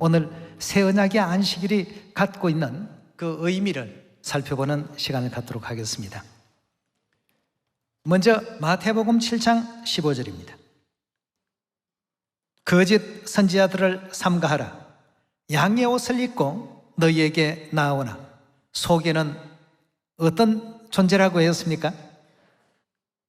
오늘 새 언약의 안식일이 갖고 있는 그 의미를 살펴보는 시간을 갖도록 하겠습니다. 먼저 마태복음 7장 15절입니다. 거짓 선지자들을 삼가하라. 양의 옷을 입고 너희에게 나오나 속에는 어떤 존재라고 했습니까?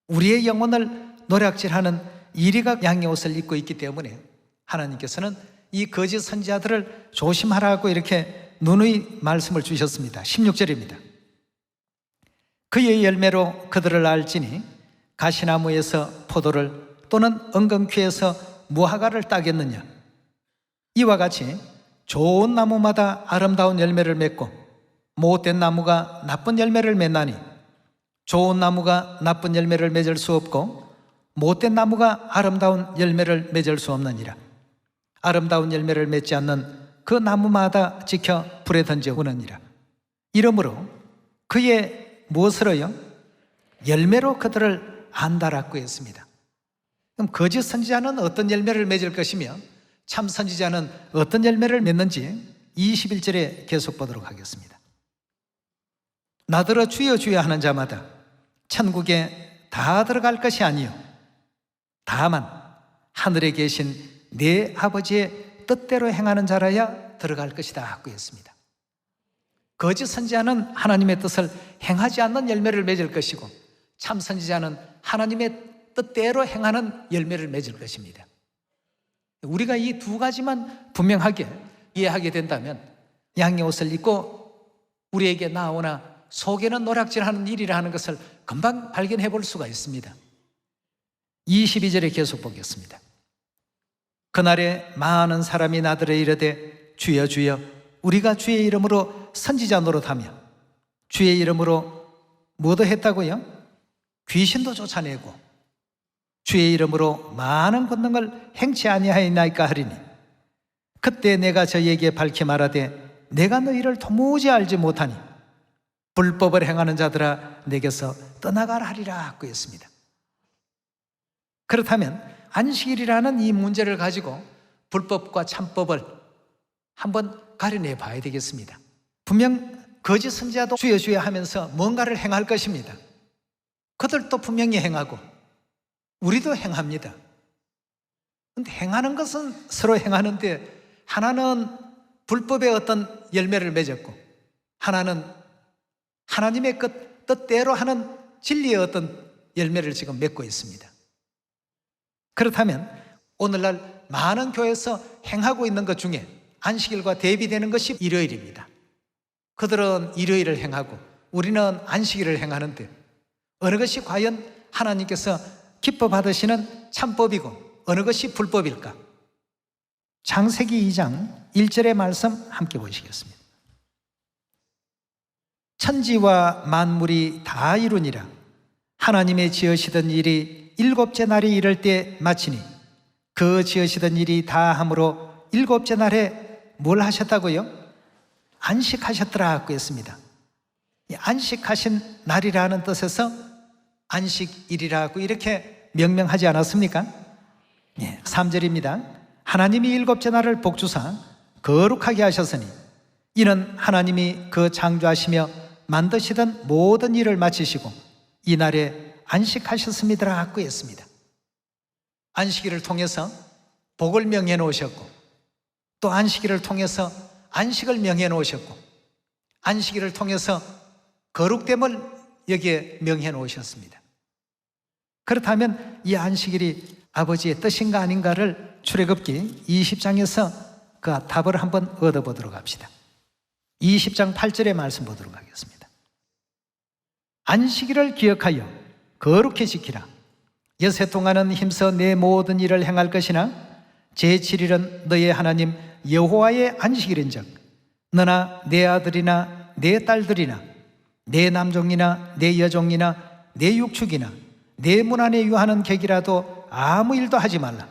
우리의 영혼을 노략질하는 이리가 양의 옷을 입고 있기 때문에 하나님께서는 이 거짓 선지자들을 조심하라고 이렇게 누누이 말씀을 주셨습니다. 16절입니다. 그의 열매로 그들을 알지니 가시나무에서 포도를 또는 엉겅퀴에서 무화과를 따겠느냐. 이와 같이 좋은 나무마다 아름다운 열매를 맺고 못된 나무가 나쁜 열매를 맺나니 좋은 나무가 나쁜 열매를 맺을 수 없고 못된 나무가 아름다운 열매를 맺을 수 없느니라. 아름다운 열매를 맺지 않는 그 나무마다 지켜 불에 던져 우느니라. 이러므로 그의 무엇으로요? 열매로 그들을 안다라고 했습니다. 그럼 거짓 선지자는 어떤 열매를 맺을 것이며 참 선지자는 어떤 열매를 맺는지 21절에 계속 보도록 하겠습니다. 나더러 주여 주여 하는 자마다 천국에 다 들어갈 것이 아니요 다만 하늘에 계신 내 아버지의 뜻대로 행하는 자라야 들어갈 것이다 하고 했습니다. 거짓 선지자는 하나님의 뜻을 행하지 않는 열매를 맺을 것이고 참 선지자는 하나님의 뜻대로 행하는 열매를 맺을 것입니다. 우리가 이 두 가지만 분명하게 이해하게 된다면 양의 옷을 입고 우리에게 나오나 속에는 노략질하는 일이라 하는 것을 금방 발견해 볼 수가 있습니다. 22절에 계속 보겠습니다. 그날에 많은 사람이 나더러 이르되 주여 주여 우리가 주의 이름으로 선지자 노릇하며 주의 이름으로 뭐도 했다고요? 귀신도 쫓아내고 주의 이름으로 많은 권능을 행치 아니하였나이까 하리니 그때 내가 저희에게 밝히 말하되 내가 너희를 도무지 알지 못하니 불법을 행하는 자들아 내게서 떠나가라 하리라 하고 했습니다. 그렇다면 안식일이라는 이 문제를 가지고 불법과 참법을 한번 가려내 봐야 되겠습니다. 분명 거짓 선지자도 주여 주여 하면서 뭔가를 행할 것입니다. 그들도 분명히 행하고 우리도 행합니다. 그런데 행하는 것은 서로 행하는데 하나는 불법의 어떤 열매를 맺었고 하나는 하나님의 뜻대로 하는 진리의 어떤 열매를 지금 맺고 있습니다. 그렇다면 오늘날 많은 교회에서 행하고 있는 것 중에 안식일과 대비되는 것이 일요일입니다. 그들은 일요일을 행하고 우리는 안식일을 행하는데 어느 것이 과연 하나님께서 기뻐 받으시는 참법이고 어느 것이 불법일까? 창세기 2장 1절의 말씀 함께 보시겠습니다. 천지와 만물이 다 이루니라. 하나님의 지으시던 일이 일곱째 날이 이를 때 마치니 그 지으시던 일이 다 함으로 일곱째 날에 뭘 하셨다고요? 안식하셨더라고 했습니다. 안식하신 날이라는 뜻에서 안식일이라고 이렇게 명명하지 않았습니까? 3절입니다. 하나님이 일곱째 날을 복주사 거룩하게 하셨으니 이는 하나님이 그 창조하시며 만드시던 모든 일을 마치시고 이 날에 안식하셨습니다라고 했습니다. 안식일을 통해서 복을 명해 놓으셨고 또 안식일을 통해서 안식을 명해 놓으셨고 안식일을 통해서 거룩됨을 여기에 명해 놓으셨습니다. 그렇다면 이 안식일이 아버지의 뜻인가 아닌가를 출애굽기 20장에서 그 답을 한번 얻어보도록 합시다. 20장 8절의 말씀 보도록 하겠습니다. 안식일을 기억하여 거룩히 지키라. 여세 동안은 힘써 내 모든 일을 행할 것이나 제7일은 너의 하나님 여호와의 안식일인즉 너나 내 아들이나 내 딸들이나 내 남종이나 내 여종이나 내 육축이나 내 문 안에 유하는 객이라도 아무 일도 하지 말라.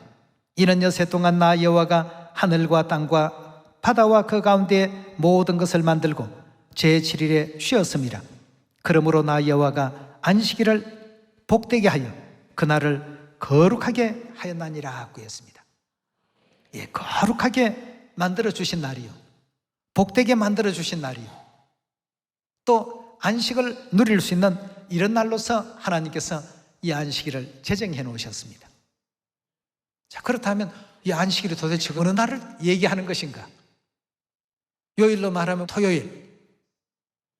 이는 여세 동안 나 여호와가 하늘과 땅과 바다와 그 가운데 모든 것을 만들고 제7일에 쉬었습니다. 그러므로 나 여호와가 안식일을 복되게 하여 그날을 거룩하게 하였나니라 하고 했습니다. 예, 거룩하게 만들어 주신 날이요, 복되게 만들어 주신 날이요, 또 안식을 누릴 수 있는 이런 날로서 하나님께서 이 안식일을 제정해 놓으셨습니다. 자, 그렇다면 이 안식일이 도대체 어느 날을 얘기하는 것인가? 요일로 말하면 토요일,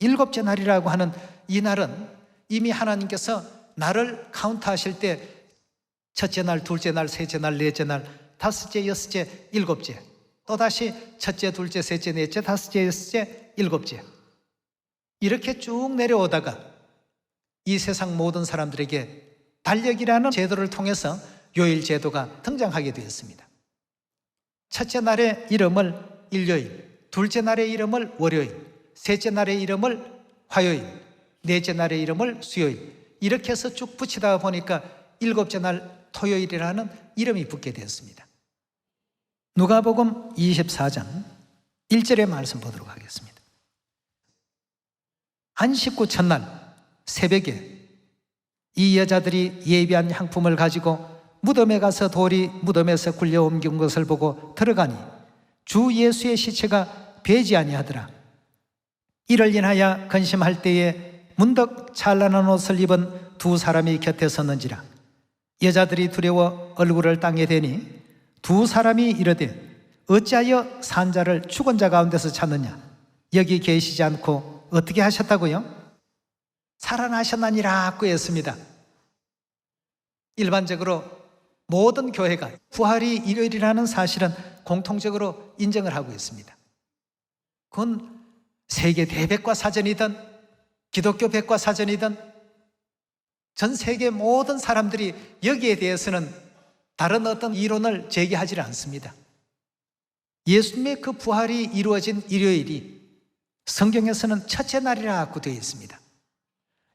일곱째 날이라고 하는 이 날은 이미 하나님께서 날을 카운트하실 때 첫째 날, 둘째 날, 셋째 날, 넷째 날, 다섯째, 여섯째, 일곱째, 또다시 첫째, 둘째, 셋째, 넷째, 다섯째, 여섯째, 일곱째, 이렇게 쭉 내려오다가 이 세상 모든 사람들에게 달력이라는 제도를 통해서 요일 제도가 등장하게 되었습니다. 첫째 날의 이름을 일요일, 둘째 날의 이름을 월요일, 셋째 날의 이름을 화요일, 넷째 날의 이름을 수요일, 이렇게 해서 쭉 붙이다 보니까 일곱째 날 토요일이라는 이름이 붙게 되었습니다. 누가복음 24장 1절의 말씀 보도록 하겠습니다. 안식 후 첫날 새벽에 이 여자들이 예비한 향품을 가지고 무덤에 가서 돌이 무덤에서 굴려 옮긴 것을 보고 들어가니 주 예수의 시체가 배지 아니하더라. 이를 인하여 근심할 때에 문득 찬란한 옷을 입은 두 사람이 곁에 섰는지라. 여자들이 두려워 얼굴을 땅에 대니 두 사람이 이르되 어찌하여 산 자를 죽은 자 가운데서 찾느냐? 여기 계시지 않고 어떻게 하셨다고요? 살아나셨나니라 고 했습니다. 일반적으로 모든 교회가 부활이 일요일이라는 사실은 공통적으로 인정을 하고 있습니다. 그건 세계 대백과사전이든 기독교 백과사전이든 전 세계 모든 사람들이 여기에 대해서는 다른 어떤 이론을 제기하지 않습니다. 예수님의 그 부활이 이루어진 일요일이 성경에서는 첫째 날이라고 되어 있습니다.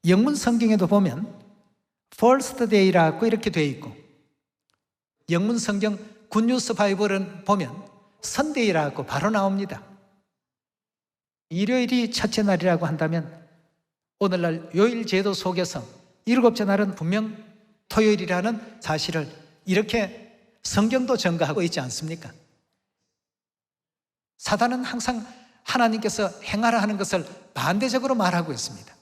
영문 성경에도 보면 First Day라고 이렇게 되어 있고, 영문 성경 굿뉴스 바이블은 보면 선데이라고 바로 나옵니다. 일요일이 첫째 날이라고 한다면 오늘날 요일 제도 속에서 일곱째 날은 분명 토요일이라는 사실을 이렇게 성경도 증거하고 있지 않습니까? 사단은 항상 하나님께서 행하라 하는 것을 반대적으로 말하고 있습니다.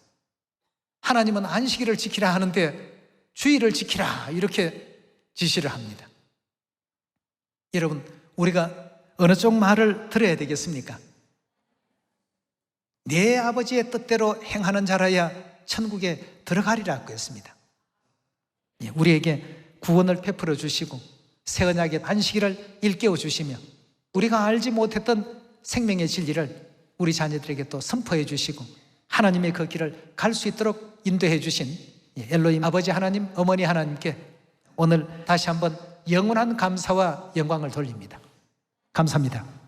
하나님은 안식일을 지키라 하는데 주일을 지키라 이렇게 지시를 합니다. 여러분, 우리가 어느 쪽 말을 들어야 되겠습니까? 내 아버지의 뜻대로 행하는 자라야 천국에 들어가리라고 했습니다. 우리에게 구원을 베풀어 주시고 새 언약의 안식일을 일깨워 주시며 우리가 알지 못했던 생명의 진리를 우리 자녀들에게 또 선포해 주시고 하나님의 그 길을 갈 수 있도록 인도해 주신 엘로힘 아버지 하나님, 어머니 하나님께 오늘 다시 한번 영원한 감사와 영광을 돌립니다. 감사합니다.